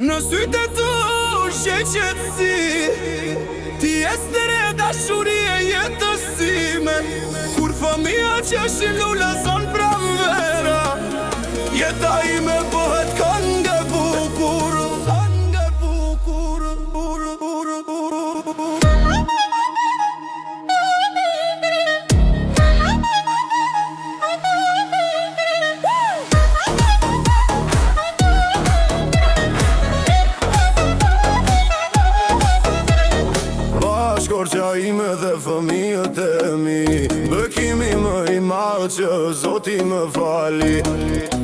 Në sytë të qetësi, ti estere dashurie jetësime. Kur fëmija që shilula son pranvera, jeta ime bëhet këngë bukur. Këngë bukur, Shkorqa ime dhe fëmijët e mi, bëkimi më i madh që Zoti më fali.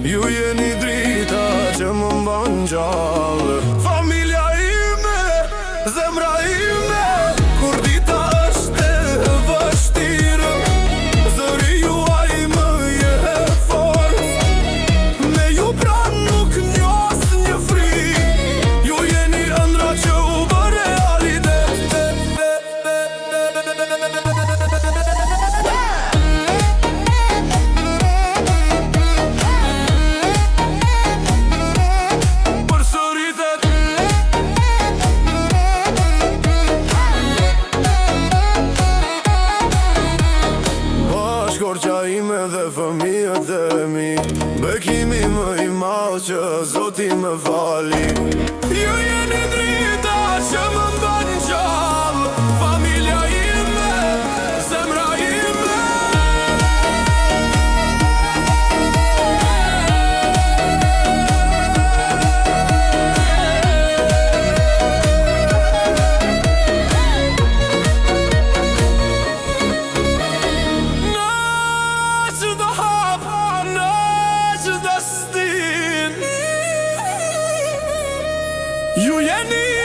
Ju jeni drita që më mban gjallë, familja ime, zemra ime. Kur dita është e vështirë, zëri juaj më jep forcë. Me ju pranë nuk njoh një frikë, ju jeni ëndra që u bë realitet. Shkorqa ime dhe fëmijët e mi, bekimi më i madh që Zoti më fali. Ju jeni drita që më mban gjallë, familja ime, zemra ime. Ju jeni